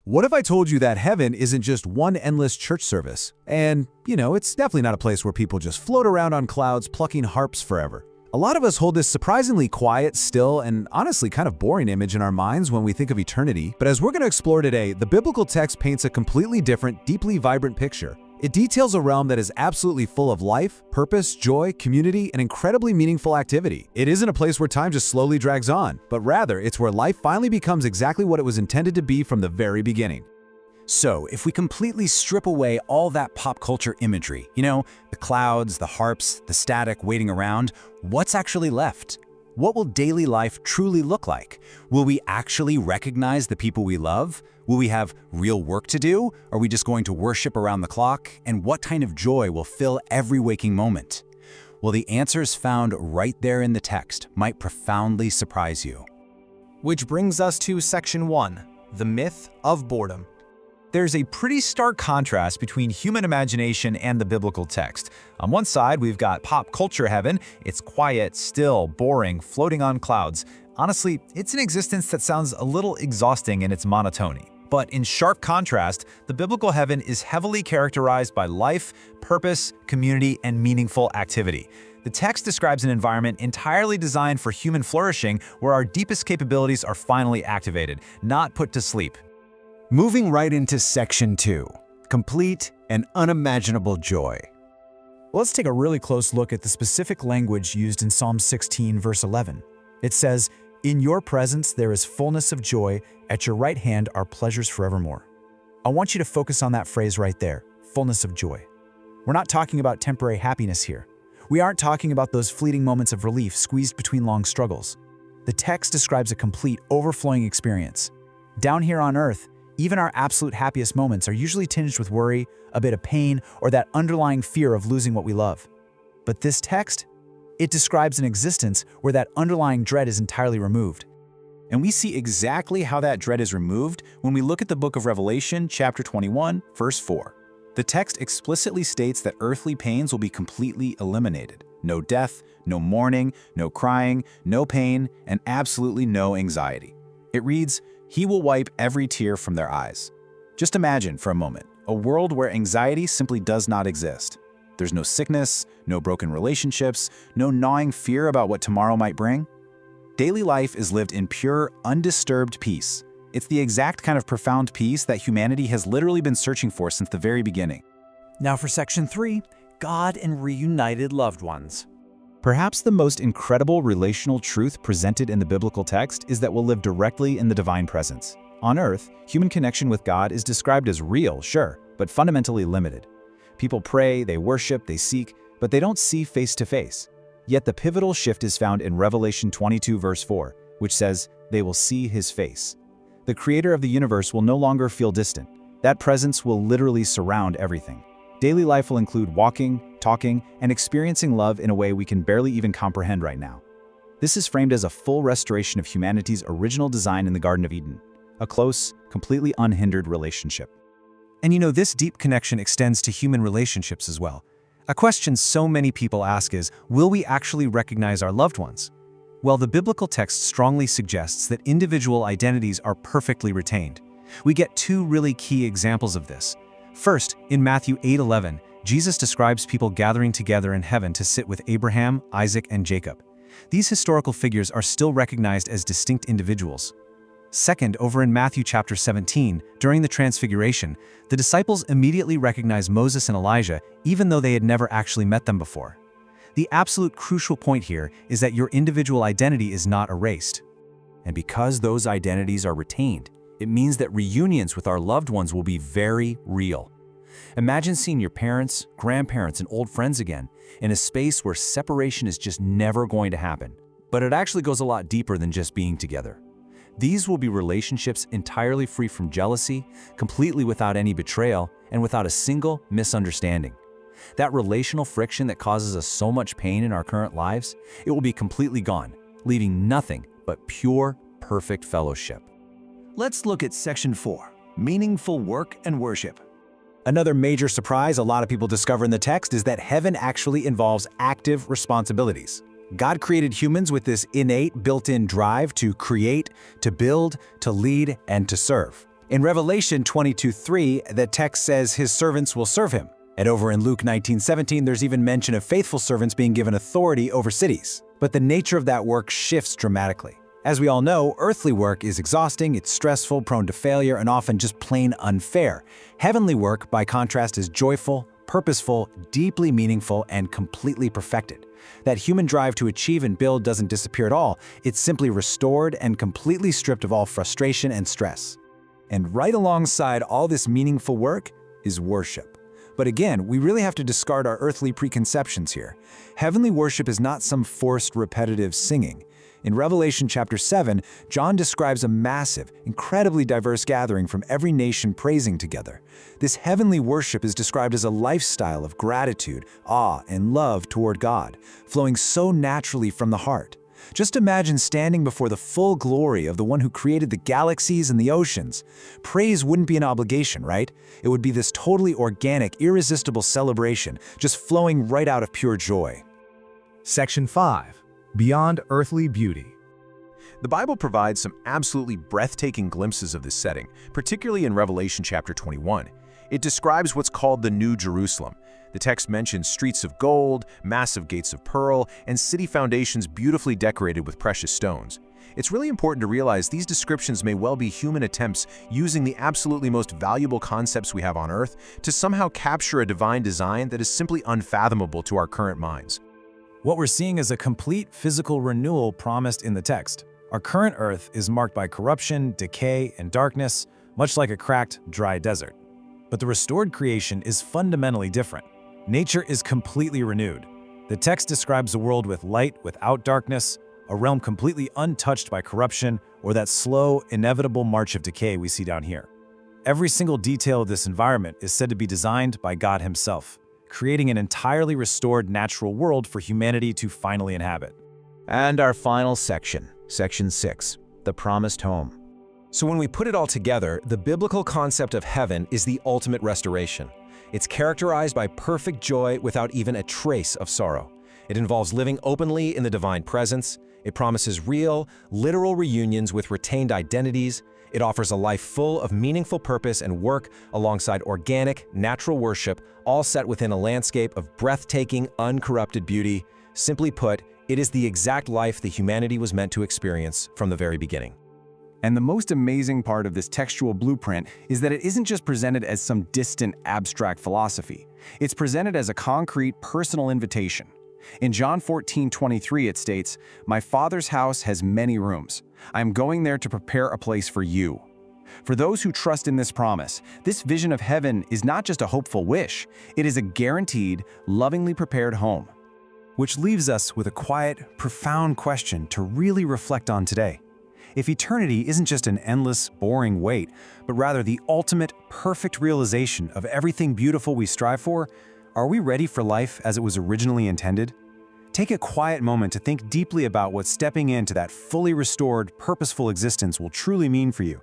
What if I told you that heaven isn't just one endless church service? And, it's definitely not a place where people just float around on clouds plucking harps forever. A lot of us hold this surprisingly quiet, still, and honestly kind of boring image in our minds when we think of eternity. But as we're going to explore today, the biblical text paints a completely different, deeply vibrant picture. It details a realm that is absolutely full of life, purpose, joy, community, and incredibly meaningful activity. It isn't a place where time just slowly drags on, but rather it's where life finally becomes exactly what it was intended to be from the very beginning. So, if we completely strip away all that pop culture imagery, the clouds, the harps, the static waiting around, what's actually left? What will daily life truly look like? Will we actually recognize the people we love? Will we have real work to do? Are we just going to worship around the clock? And what kind of joy will fill every waking moment? Well, the answers found right there in the text might profoundly surprise you. Which brings us to Section 1, the myth of boredom. There's a pretty stark contrast between human imagination and the biblical text. On one side, we've got pop culture heaven. It's quiet, still, boring, floating on clouds. Honestly, it's an existence that sounds a little exhausting in its monotony. But in sharp contrast, the biblical heaven is heavily characterized by life, purpose, community, and meaningful activity. The text describes an environment entirely designed for human flourishing where our deepest capabilities are finally activated, not put to sleep. Moving right into Section 2, complete and unimaginable joy. Let's take a really close look at the specific language used in Psalm 16, verse 11. It says, "In your presence there is fullness of joy, at your right hand are pleasures forevermore." I want you to focus on that phrase right there, fullness of joy. We're not talking about temporary happiness here. We aren't talking about those fleeting moments of relief squeezed between long struggles. The text describes a complete, overflowing experience. Down here on earth, even our absolute happiest moments are usually tinged with worry, a bit of pain, or that underlying fear of losing what we love. But this text, it describes an existence where that underlying dread is entirely removed. And we see exactly how that dread is removed when we look at the book of Revelation, chapter 21, verse 4. The text explicitly states that earthly pains will be completely eliminated. No death, no mourning, no crying, no pain, and absolutely no anxiety. It reads, "He will wipe every tear from their eyes." Just imagine for a moment, a world where anxiety simply does not exist. There's no sickness, no broken relationships, no gnawing fear about what tomorrow might bring. Daily life is lived in pure, undisturbed peace. It's the exact kind of profound peace that humanity has literally been searching for since the very beginning. Now for Section 3, God and reunited loved ones. Perhaps the most incredible relational truth presented in the biblical text is that we'll live directly in the divine presence. On earth, human connection with God is described as real, sure, but fundamentally limited. People pray, they worship, they seek, but they don't see face to face. Yet the pivotal shift is found in Revelation 22, verse 4, which says, "They will see his face." The creator of the universe will no longer feel distant. That presence will literally surround everything. Daily life will include walking, talking, and experiencing love in a way we can barely even comprehend right now. This is framed as a full restoration of humanity's original design in the Garden of Eden, a close, completely unhindered relationship. And this deep connection extends to human relationships as well. A question so many people ask is, will we actually recognize our loved ones? Well, the biblical text strongly suggests that individual identities are perfectly retained. We get two really key examples of this. First, in Matthew 8:11, Jesus describes people gathering together in heaven to sit with Abraham, Isaac, and Jacob. These historical figures are still recognized as distinct individuals. Second, over in Matthew chapter 17, during the Transfiguration, the disciples immediately recognize Moses and Elijah, even though they had never actually met them before. The absolute crucial point here is that your individual identity is not erased. And because those identities are retained, it means that reunions with our loved ones will be very real. Imagine seeing your parents, grandparents, and old friends again in a space where separation is just never going to happen. But it actually goes a lot deeper than just being together. These will be relationships entirely free from jealousy, completely without any betrayal, and without a single misunderstanding. That relational friction that causes us so much pain in our current lives, it will be completely gone, leaving nothing but pure, perfect fellowship. Let's look at Section 4, meaningful work and worship. Another major surprise a lot of people discover in the text is that heaven actually involves active responsibilities. God created humans with this innate, built-in drive to create, to build, to lead, and to serve. In Revelation 22:3, the text says his servants will serve him. And over in Luke 19:17, there's even mention of faithful servants being given authority over cities. But the nature of that work shifts dramatically. As we all know, earthly work is exhausting, it's stressful, prone to failure, and often just plain unfair. Heavenly work, by contrast, is joyful, purposeful, deeply meaningful, and completely perfected. That human drive to achieve and build doesn't disappear at all. It's simply restored and completely stripped of all frustration and stress. And right alongside all this meaningful work is worship. But again, we really have to discard our earthly preconceptions here. Heavenly worship is not some forced, repetitive singing. In Revelation chapter 7, John describes a massive, incredibly diverse gathering from every nation praising together. This heavenly worship is described as a lifestyle of gratitude, awe, and love toward God, flowing so naturally from the heart. Just imagine standing before the full glory of the one who created the galaxies and the oceans. Praise wouldn't be an obligation, right? It would be this totally organic, irresistible celebration, just flowing right out of pure joy. Section 5. Beyond Earthly Beauty. The Bible provides some absolutely breathtaking glimpses of this setting, particularly in Revelation chapter 21. It describes what's called the New Jerusalem. The text mentions streets of gold, massive gates of pearl, and city foundations beautifully decorated with precious stones. It's really important to realize these descriptions may well be human attempts using the absolutely most valuable concepts we have on Earth to somehow capture a divine design that is simply unfathomable to our current minds. What we're seeing is a complete physical renewal promised in the text. Our current Earth is marked by corruption, decay, and darkness, much like a cracked, dry desert. But the restored creation is fundamentally different. Nature is completely renewed. The text describes a world with light without darkness, a realm completely untouched by corruption, or that slow, inevitable march of decay we see down here. Every single detail of this environment is said to be designed by God himself, creating an entirely restored natural world for humanity to finally inhabit. And our final section, Section 6, the promised home. So when we put it all together, the biblical concept of heaven is the ultimate restoration. It's characterized by perfect joy without even a trace of sorrow. It involves living openly in the divine presence. It promises real, literal reunions with retained identities. It offers a life full of meaningful purpose and work alongside organic, natural worship, all set within a landscape of breathtaking, uncorrupted beauty. Simply put, it is the exact life that humanity was meant to experience from the very beginning. And the most amazing part of this textual blueprint is that it isn't just presented as some distant, abstract philosophy. It's presented as a concrete, personal invitation. In John 14:23, it states, "My Father's house has many rooms. I am going there to prepare a place for you." For those who trust in this promise, this vision of heaven is not just a hopeful wish, it is a guaranteed, lovingly prepared home. Which leaves us with a quiet, profound question to really reflect on today. If eternity isn't just an endless, boring wait, but rather the ultimate, perfect realization of everything beautiful we strive for, are we ready for life as it was originally intended? Take a quiet moment to think deeply about what stepping into that fully restored, purposeful existence will truly mean for you.